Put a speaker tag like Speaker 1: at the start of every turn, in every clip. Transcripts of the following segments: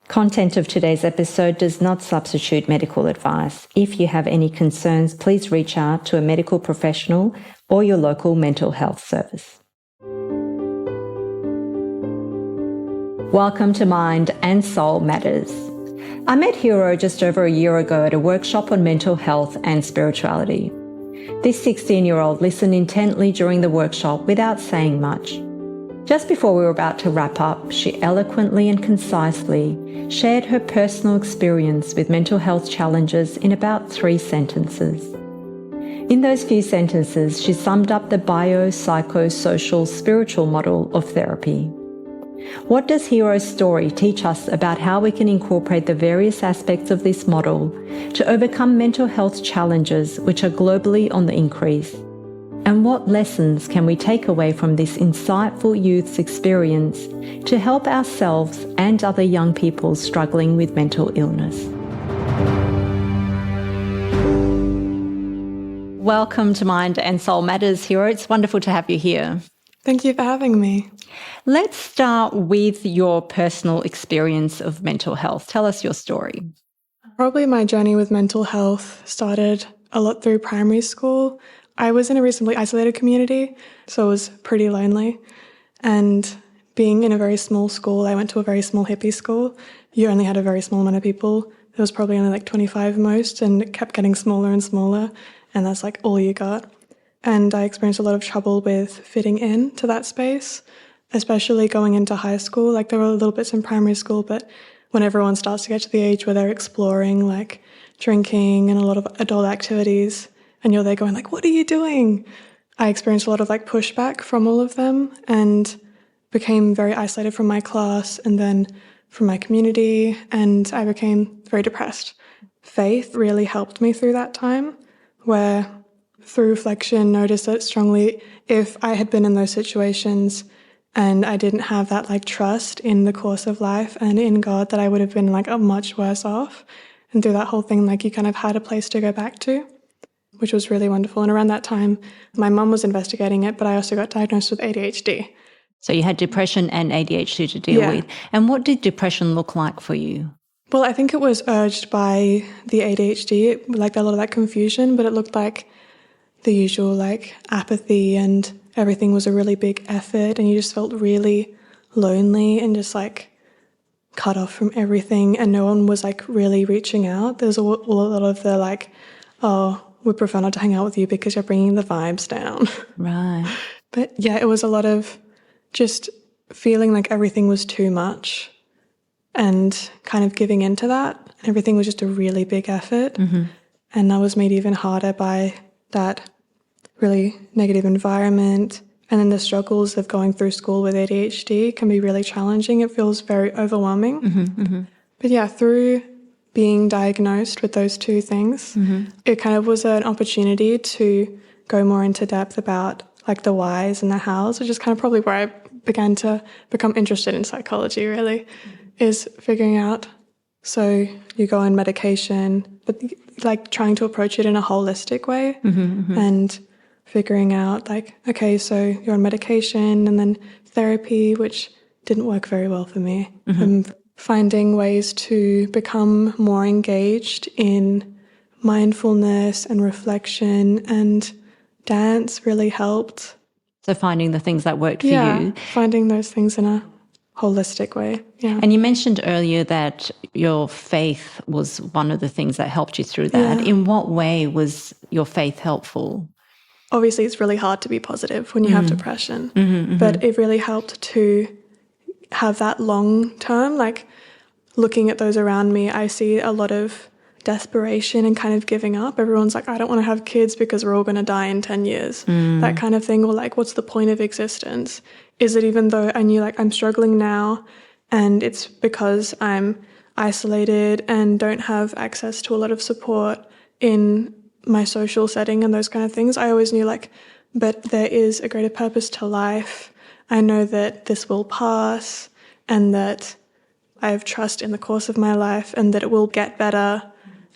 Speaker 1: Content of today's episode does not substitute medical advice. If you have any concerns, please reach out to a medical professional or your local mental health service. Welcome to Mind and Soul Matters. I met Hero just over a year ago at a workshop on mental health and spirituality. This 16-year-old listened intently during the workshop without saying much. Just before we were about to wrap up, she eloquently and concisely shared her personal experience with mental health challenges in about 3 sentences. In those few sentences, she summed up the bio-psycho-social spiritual model of therapy. What does Hero's story teach us about how we can incorporate the various aspects of this model to overcome mental health challenges which are globally on the increase? And what lessons can we take away from this insightful youth's experience to help ourselves and other young people struggling with mental illness? Welcome to Mind and Soul Matters, Hero. It's wonderful to have you here.
Speaker 2: Thank you for having me.
Speaker 1: Let's start with your personal experience of mental health. Tell us your story.
Speaker 2: Probably my journey with mental health started a lot through primary school. I was in a reasonably isolated community, so it was pretty lonely. And being in a very small school, I went to a very small hippie school. You only had a very small amount of people. There was probably only like 25 most, and it kept getting smaller and smaller, and that's like all you got. And I experienced a lot of trouble with fitting in to that space, especially going into high school. Like there were little bits in primary school, but when everyone starts to get to the age where they're exploring like drinking and a lot of adult activities, and you're there going like, what are you doing? I experienced a lot of like pushback from all of them and became very isolated from my class and then from my community, and I became very depressed. Faith really helped me through that time, where through reflection noticed that strongly if I had been in those situations and I didn't have that like trust in the course of life and in God, that I would have been like a much worse off. And through that whole thing, like you kind of had a place to go back to, which was really wonderful. And around that time, my mum was investigating it, but I also got diagnosed with ADHD.
Speaker 1: So you had depression and ADHD to deal with. And what did depression look like for you?
Speaker 2: Well, I think it was urged by the ADHD, like a lot of that confusion, but it looked like the usual like apathy and everything was a really big effort and you just felt really lonely and just like cut off from everything and no one was like really reaching out. There's a lot of the like, oh, we prefer not to hang out with you because you're bringing the vibes down.
Speaker 1: Right.
Speaker 2: But yeah, it was a lot of just feeling like everything was too much and kind of giving into that. Everything was just a really big effort. Mm-hmm. And that was made even harder by that really negative environment. And then the struggles of going through school with ADHD can be really challenging. It feels very overwhelming. Mm-hmm, mm-hmm. But yeah, through being diagnosed with those 2 things, it kind of was an opportunity to go more into depth about like the whys and the hows, which is kind of probably where I began to become interested in psychology really, is figuring out. So you go on medication, but like trying to approach it in a holistic way and figuring out like, okay, so you're on medication and then therapy, which didn't work very well for me. Finding ways to become more engaged in mindfulness and reflection, and dance really helped.
Speaker 1: So finding the things that worked for you.
Speaker 2: Finding those things in a holistic way. Yeah.
Speaker 1: And you mentioned earlier that your faith was one of the things that helped you through that. In what way was your faith helpful?
Speaker 2: Obviously, it's really hard to be positive when you have depression, but it really helped to have that long term, like looking at those around me, I see a lot of desperation and kind of giving up. Everyone's like, I don't want to have kids because we're all going to die in 10 years. That kind of thing. Or like, what's the point of existence? Is it even though I knew like I'm struggling now and it's because I'm isolated and don't have access to a lot of support in my social setting and those kind of things. I always knew like, but there is a greater purpose to life. I know that this will pass and that I have trust in the course of my life and that it will get better.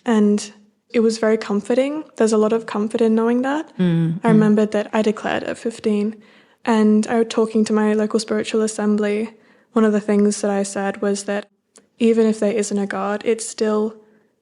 Speaker 2: And it was very comforting. There's a lot of comfort in knowing that. I remembered that I declared at 15 and I was talking to my local spiritual assembly. One of the things that I said was that even if there isn't a God, it's still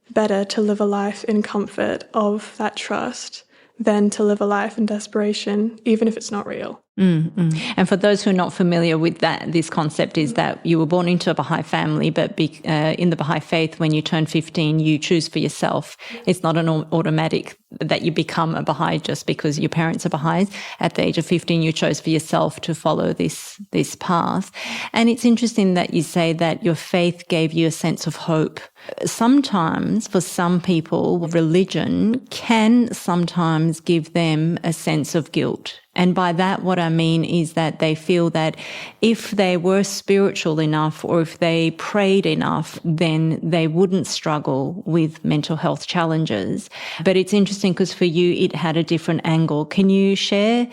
Speaker 2: better to live a life in comfort of that trust than to live a life in desperation, even if it's not real.
Speaker 1: And for those who are not familiar with that, this concept is that you were born into a Baha'i family, but in the Baha'i faith, when you turn 15, you choose for yourself. It's not an automatic that you become a Baha'i just because your parents are Baha'is. At the age of 15, you chose for yourself to follow this path. And it's interesting that you say that your faith gave you a sense of hope. Sometimes, for some people, religion can sometimes give them a sense of guilt. And by that, what I mean is that they feel that if they were spiritual enough or if they prayed enough, then they wouldn't struggle with mental health challenges. But it's interesting because for you, it had a different angle. Can you share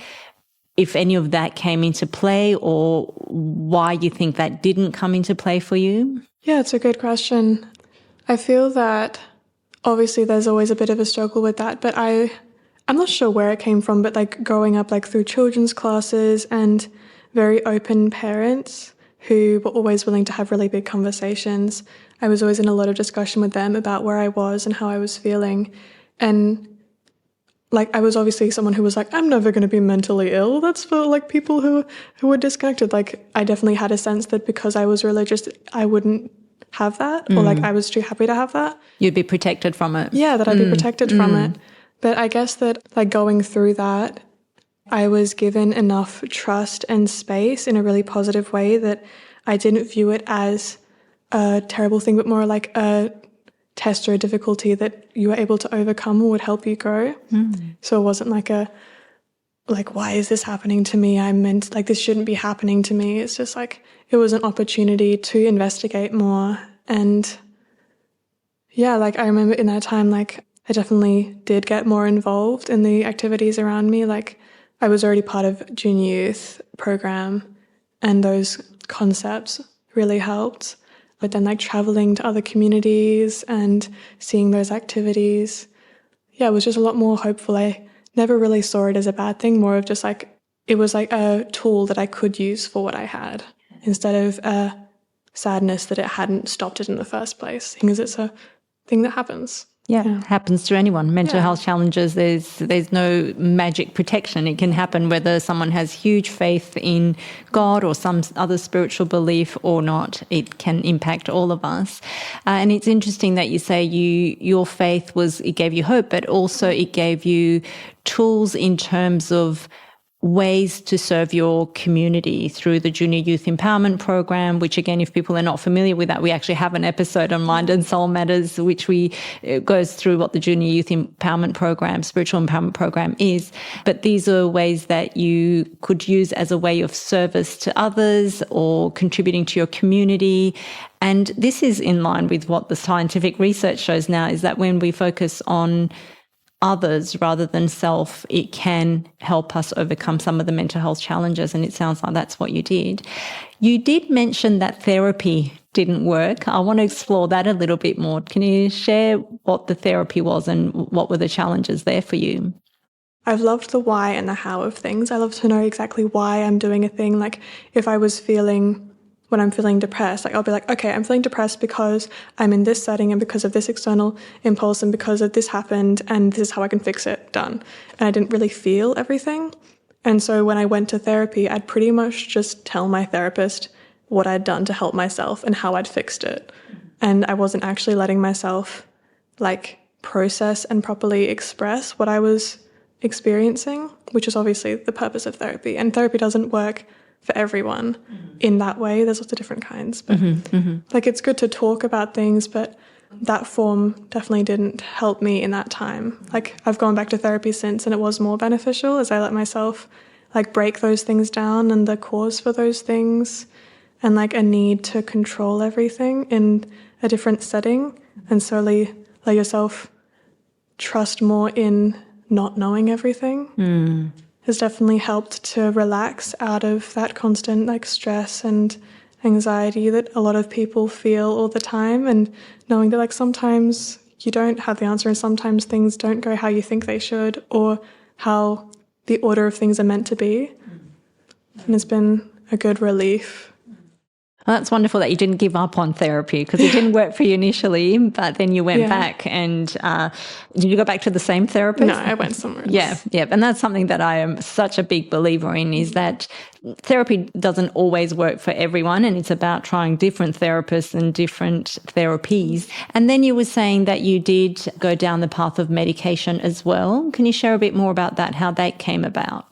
Speaker 1: if any of that came into play or why you think that didn't come into play for you?
Speaker 2: Yeah, it's a good question. I feel that obviously there's always a bit of a struggle with that, but I'm not sure where it came from, but like growing up like through children's classes and very open parents who were always willing to have really big conversations. I was always in a lot of discussion with them about where I was and how I was feeling. And like I was obviously someone who was like, I'm never going to be mentally ill. That's for like people who are disconnected. Like I definitely had a sense that because I was religious, I wouldn't have that, or like I was too happy to have that.
Speaker 1: You'd be protected from it.
Speaker 2: Yeah, that I'd be protected from it. But I guess that like going through that, I was given enough trust and space in a really positive way that I didn't view it as a terrible thing, but more like a test or a difficulty that you were able to overcome or would help you grow. So it wasn't like, why is this happening to me? I meant like this shouldn't be happening to me. It's just like it was an opportunity to investigate more. And yeah, like I remember in that time, like I definitely did get more involved in the activities around me. Like I was already part of junior youth program and those concepts really helped. But then like traveling to other communities and seeing those activities, yeah, it was just a lot more hopeful. I never really saw it as a bad thing, more of just like, it was like a tool that I could use for what I had instead of a sadness that it hadn't stopped it in the first place, because it's a thing that happens.
Speaker 1: Yeah, happens to anyone. Mental health challenges, there's no magic protection. It can happen whether someone has huge faith in God or some other spiritual belief or not. It can impact all of us. And it's interesting that you say your faith it gave you hope, but also it gave you tools in terms of ways to serve your community through the Junior Youth Empowerment Program, which again, if people are not familiar with that, we actually have an episode on Mind and Soul Matters, which goes through what the Junior Youth Empowerment Program, Spiritual Empowerment Program is. But these are ways that you could use as a way of service to others or contributing to your community. And this is in line with what the scientific research shows now, is that when we focus on others rather than self, it can help us overcome some of the mental health challenges, and it sounds like that's what you did. You did mention that therapy didn't work. I want to explore that a little bit more. Can you share what the therapy was and what were the challenges there for you?
Speaker 2: I've loved the why and the how of things. I love to know exactly why I'm doing a thing. Like if I was when I'm feeling depressed, like I'll be like, okay, I'm feeling depressed because I'm in this setting and because of this external impulse and because of this happened and this is how I can fix it, done. And I didn't really feel everything. And so when I went to therapy, I'd pretty much just tell my therapist what I'd done to help myself and how I'd fixed it. And I wasn't actually letting myself like process and properly express what I was experiencing, which is obviously the purpose of therapy. And therapy doesn't work for everyone in that way. There's lots of different kinds, but like it's good to talk about things, but that form definitely didn't help me in that time. Like I've gone back to therapy since and it was more beneficial as I let myself like break those things down and the cause for those things and like a need to control everything in a different setting and slowly let yourself trust more in not knowing everything. Has definitely helped to relax out of that constant like stress and anxiety that a lot of people feel all the time, and knowing that like sometimes you don't have the answer and sometimes things don't go how you think they should or how the order of things are meant to be. And it's been a good relief.
Speaker 1: Well, that's wonderful that you didn't give up on therapy, because it didn't work for you initially, but then you went back and did you go back to the same therapist?
Speaker 2: No, I went somewhere else.
Speaker 1: Yeah. And that's something that I am such a big believer in, is that therapy doesn't always work for everyone, and it's about trying different therapists and different therapies. And then you were saying that you did go down the path of medication as well. Can you share a bit more about that, how that came about?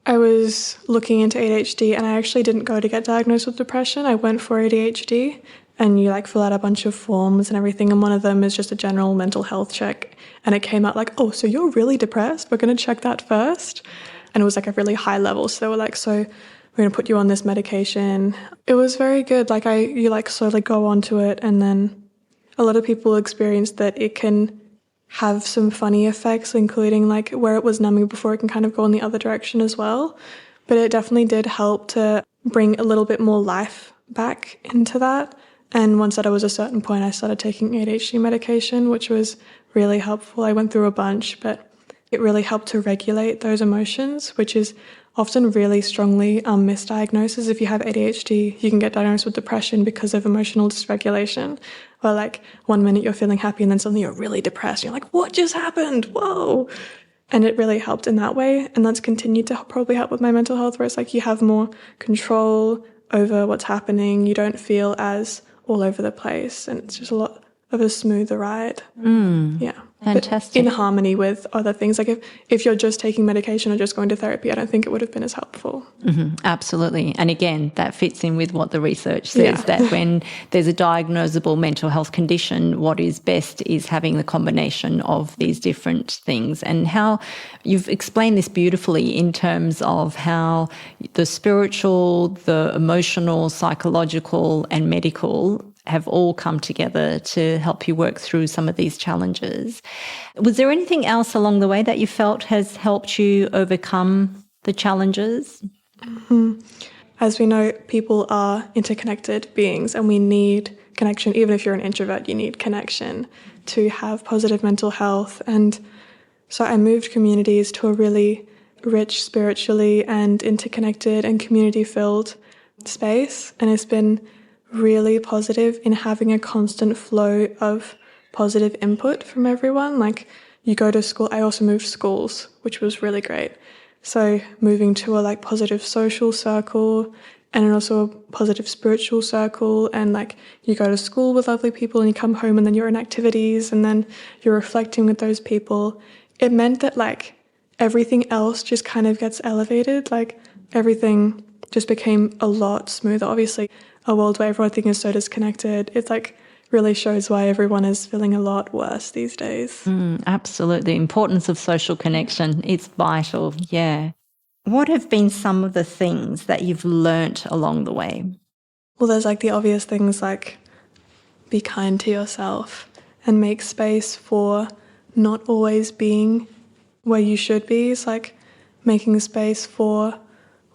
Speaker 2: I was looking into ADHD, and I actually didn't go to get diagnosed with depression. I went for ADHD, and you fill out a bunch of forms and everything, and one of them is just a general mental health check, and it came out oh, so you're really depressed? We're going to check that first. And it was a really high level, so they were so we're going to put you on this medication. It was very good. You slowly go onto it, and then a lot of people experience that it can have some funny effects, including where it was numbing before, it can kind of go in the other direction as well. But it definitely did help to bring a little bit more life back into that. And once that I was a certain point, I started taking ADHD medication, which was really helpful. I went through a bunch, but it really helped to regulate those emotions, which is often really strongly misdiagnosed. If you have ADHD, you can get diagnosed with depression because of emotional dysregulation. Where 1 minute you're feeling happy and then suddenly you're really depressed. You're what just happened? Whoa. And it really helped in that way. And that's continued to probably help with my mental health, where it's you have more control over what's happening. You don't feel as all over the place. And it's just a lot of a smoother ride. Yeah.
Speaker 1: Fantastic.
Speaker 2: But in harmony with other things. If you're just taking medication or just going to therapy, I don't think it would have been as helpful.
Speaker 1: Absolutely. And again, that fits in with what the research says, that when there's a diagnosable mental health condition, what is best is having the combination of these different things. And how you've explained this beautifully in terms of how the spiritual, the emotional, psychological and medical have all come together to help you work through some of these challenges. Was there anything else along the way that you felt has helped you overcome the challenges?
Speaker 2: As we know, people are interconnected beings, and we need connection. Even if you're an introvert, you need connection to have positive mental health. And so I moved communities to a really rich spiritually and interconnected and community-filled space. And it's been really positive in having a constant flow of positive input from everyone. You go to school. I also moved schools, which was really great. So moving to a positive social circle, and also a positive spiritual circle, and you go to school with lovely people and you come home and then you're in activities and then you're reflecting with those people. It meant that everything else just kind of gets elevated. Everything just became a lot smoother. Obviously, a world where everything is so disconnected, it's really shows why everyone is feeling a lot worse these days.
Speaker 1: Absolutely. The importance of social connection. It's vital. Yeah. What have been some of the things that you've learnt along the way?
Speaker 2: Well, there's the obvious things be kind to yourself and make space for not always being where you should be. It's making space for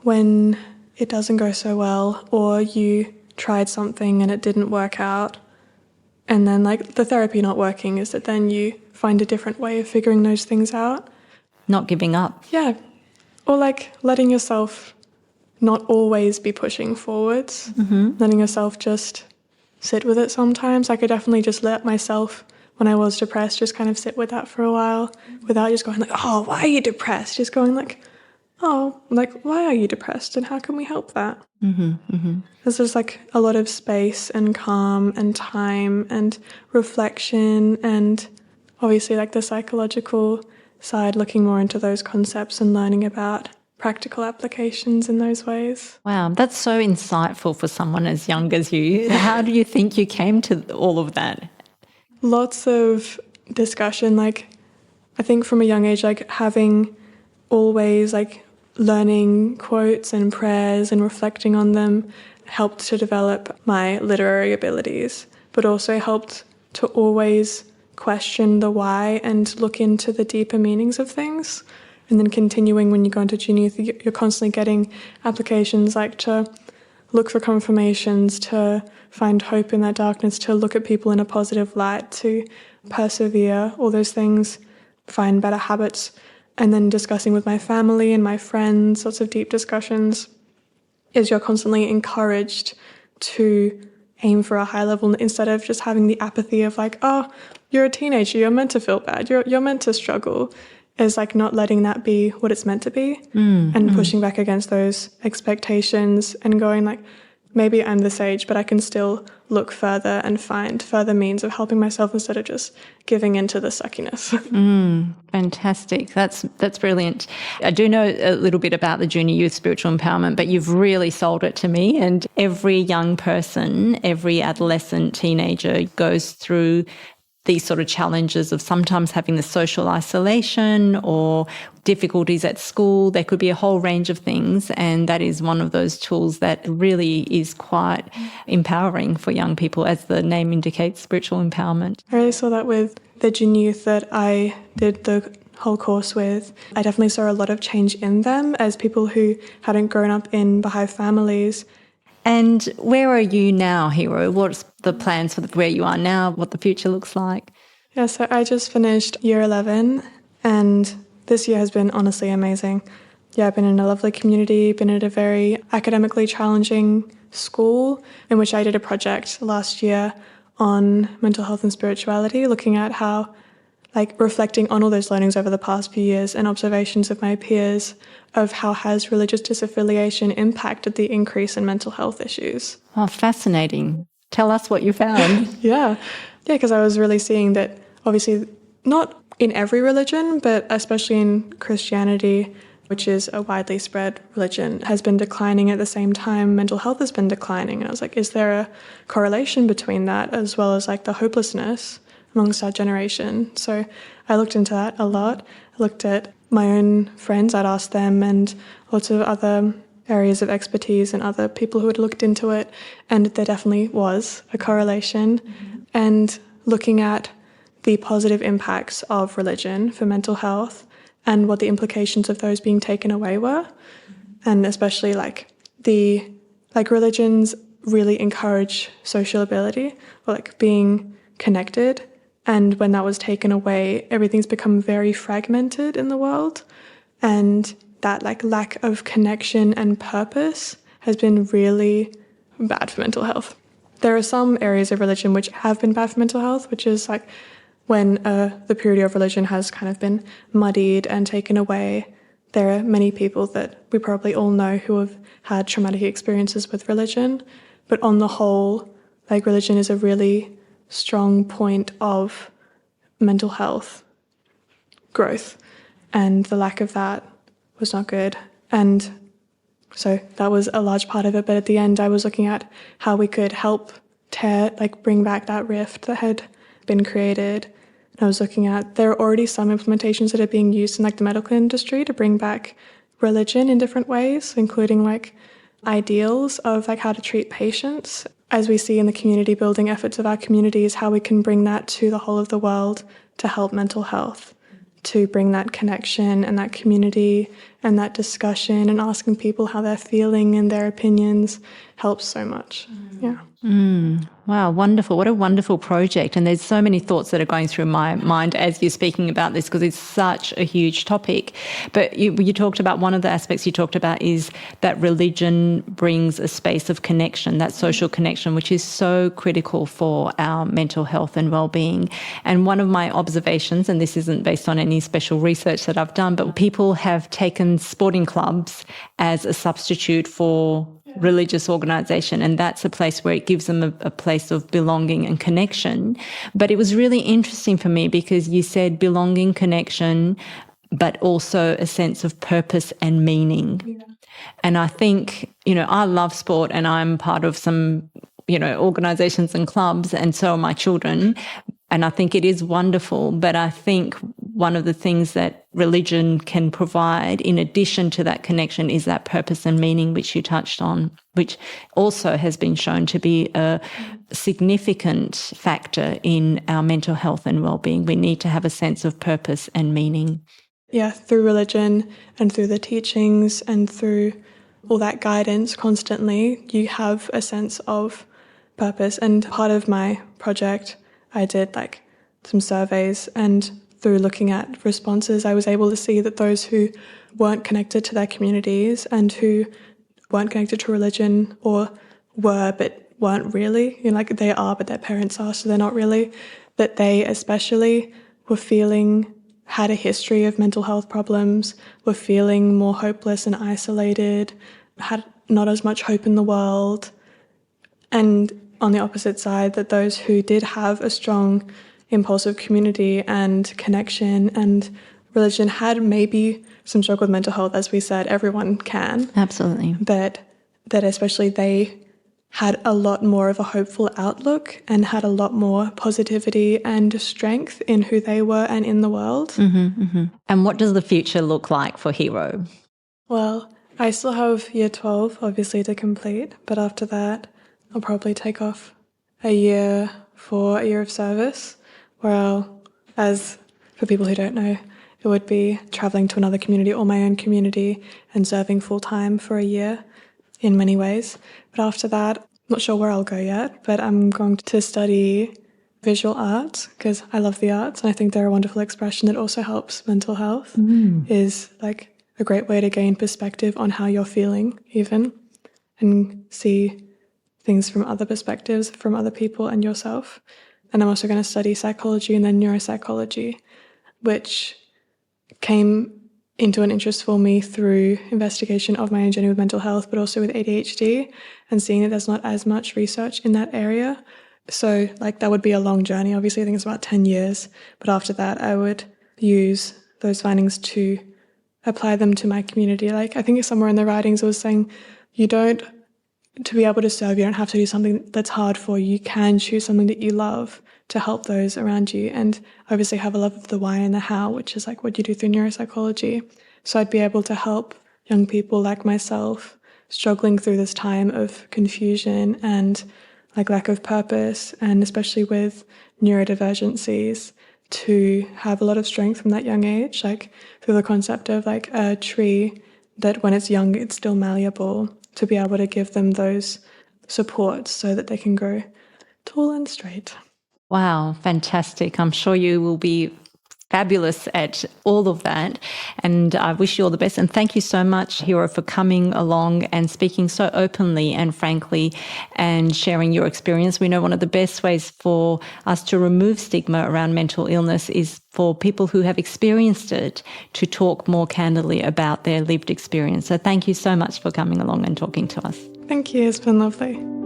Speaker 2: when it doesn't go so well, or you tried something and it didn't work out. And then the therapy not working is that then you find a different way of figuring those things out.
Speaker 1: Not giving up.
Speaker 2: Yeah. Or letting yourself not always be pushing forwards. Letting yourself just sit with it sometimes. I could definitely just let myself, when I was depressed, just kind of sit with that for a while without just going oh, why are you depressed? Just going oh, why are you depressed and how can we help that? There's just a lot of space and calm and time and reflection, and obviously the psychological side, looking more into those concepts and learning about practical applications in those ways.
Speaker 1: Wow, that's so insightful for someone as young as you. How do you think you came to all of that?
Speaker 2: Lots of discussion. I think from a young age, having always learning quotes and prayers and reflecting on them helped to develop my literary abilities, but also helped to always question the why and look into the deeper meanings of things. And then continuing when you go into junior, you're constantly getting applications to look for confirmations, to find hope in that darkness, to look at people in a positive light, to persevere, all those things, find better habits. And then discussing with my family and my friends, lots of deep discussions, is you're constantly encouraged to aim for a high level instead of just having the apathy of like, oh, you're a teenager, you're meant to feel bad, you're meant to struggle, is like not letting that be what it's meant to be and pushing back against those expectations and going like, maybe I'm this age, but I can still look further and find further means of helping myself instead of just giving into the suckiness.
Speaker 1: Fantastic. That's brilliant. I do know a little bit about the Junior Youth Spiritual Empowerment, but you've really sold it to me. And every young person, every adolescent, teenager goes through these sort of challenges of sometimes having the social isolation or difficulties at school. There could be a whole range of things, and that is one of those tools that really is quite empowering for young people, as the name indicates, spiritual empowerment.
Speaker 2: I really saw that with the junior youth that I did the whole course with. I definitely saw a lot of change in them as people who hadn't grown up in Baha'i families.
Speaker 1: And where are you now, Hero? What's the plans for where you are now, what the future looks like?
Speaker 2: Yeah, so I just finished year 11 and this year has been honestly amazing. Yeah, I've been in a lovely community, been at a very academically challenging school in which I did a project last year on mental health and spirituality, looking at how, like, reflecting on all those learnings over the past few years and observations of my peers of how has religious disaffiliation impacted the increase in mental health issues.
Speaker 1: Oh, fascinating. Tell us what you found.
Speaker 2: Yeah, because I was really seeing that obviously not in every religion, but especially in Christianity, which is a widely spread religion, has been declining at the same time mental health has been declining. And I was like, is there a correlation between that as well as like the hopelessness amongst our generation? So I looked into that a lot. I looked at my own friends, I'd asked them, and lots of other areas of expertise and other people who had looked into it, and there definitely was a correlation. And looking at the positive impacts of religion for mental health and what the implications of those being taken away were, and especially religions really encourage sociability or like being connected. And when that was taken away, everything's become very fragmented in the world. And that like lack of connection and purpose has been really bad for mental health. There are some areas of religion which have been bad for mental health, which is like when the purity of religion has kind of been muddied and taken away. There are many people that we probably all know who have had traumatic experiences with religion. But on the whole, like religion is a really strong point of mental health growth, and the lack of that was not good. And so that was a large part of it. But at the end, I was looking at how we could help bring back that rift that had been created. And I was looking at, there are already some implementations that are being used in like the medical industry to bring back religion in different ways, including like ideals of like how to treat patients. As we see in the community building efforts of our communities, how we can bring that to the whole of the world to help mental health, to bring that connection and that community and that discussion and asking people how they're feeling and their opinions helps so much. Yeah.
Speaker 1: Wow, wonderful. What a wonderful project. And there's so many thoughts that are going through my mind as you're speaking about this, because it's such a huge topic. But you talked about, one of the aspects you talked about is that religion brings a space of connection, that social connection, which is so critical for our mental health and well-being. And one of my observations, and this isn't based on any special research that I've done, but people have taken sporting clubs as a substitute for religious organisation, and that's a place where it gives them a place of belonging and connection. But it was really interesting for me because you said belonging, connection, but also a sense of purpose and meaning. Yeah. And I think, I love sport and I'm part of some, organisations and clubs, and so are my children. And I think it is wonderful, but I think one of the things that religion can provide in addition to that connection is that purpose and meaning, which you touched on, which also has been shown to be a significant factor in our mental health and well-being. We need to have a sense of purpose and meaning.
Speaker 2: Yeah, through religion and through the teachings and through all that guidance constantly, you have a sense of purpose. And part of my project, I did like some surveys, and through looking at responses, I was able to see that those who weren't connected to their communities and who weren't connected to religion, or were but weren't really, like they are, but their parents are, so they're not really. That they especially had a history of mental health problems, were feeling more hopeless and isolated, had not as much hope in the world. And on the opposite side, that those who did have a strong impulsive community and connection and religion had maybe some struggle with mental health. As we said, everyone can.
Speaker 1: Absolutely.
Speaker 2: But that especially they had a lot more of a hopeful outlook and had a lot more positivity and strength in who they were and in the world.
Speaker 1: And what does the future look like for Hero?
Speaker 2: Well, I still have year 12, obviously, to complete. But after that, I'll probably take off a year for a year of service, where as for people who don't know, it would be travelling to another community or my own community and serving full-time for a year in many ways. But after that, I'm not sure where I'll go yet, but I'm going to study visual arts because I love the arts and I think they're a wonderful expression that also helps mental health, is like a great way to gain perspective on how you're feeling even and see things from other perspectives, from other people and yourself. And I'm also going to study psychology and then neuropsychology, which came into an interest for me through investigation of my own journey with mental health, but also with ADHD and seeing that there's not as much research in that area. So like that would be a long journey. Obviously, I think it's about 10 years. But after that, I would use those findings to apply them to my community. Like I think somewhere in the writings it was saying to be able to serve, you don't have to do something that's hard for you. You can choose something that you love to help those around you. And obviously have a love of the why and the how, which is like what you do through neuropsychology. So I'd be able to help young people like myself struggling through this time of confusion and like lack of purpose, and especially with neurodivergencies, to have a lot of strength from that young age, like through the concept of like a tree that when it's young, it's still malleable, to be able to give them those supports so that they can grow tall and straight.
Speaker 1: Wow, fantastic. I'm sure you will be fabulous at all of that. And I wish you all the best. And thank you so much, Hero, for coming along and speaking so openly and frankly and sharing your experience. We know one of the best ways for us to remove stigma around mental illness is for people who have experienced it to talk more candidly about their lived experience. So thank you so much for coming along and talking to us.
Speaker 2: Thank you. It's been lovely.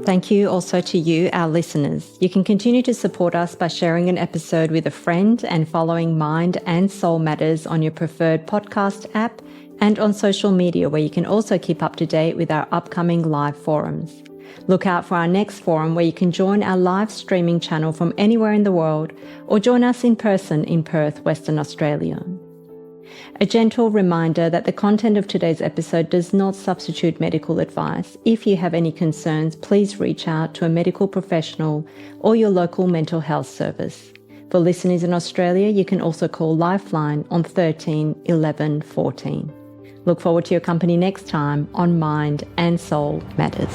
Speaker 1: Thank you also to you, our listeners. You can continue to support us by sharing an episode with a friend and following Mind and Soul Matters on your preferred podcast app and on social media, where you can also keep up to date with our upcoming live forums. Look out for our next forum where you can join our live streaming channel from anywhere in the world or join us in person in Perth, Western Australia. A gentle reminder that the content of today's episode does not substitute medical advice. If you have any concerns, please reach out to a medical professional or your local mental health service. For listeners in Australia, you can also call Lifeline on 13 11 14. Look forward to your company next time on Mind and Soul Matters.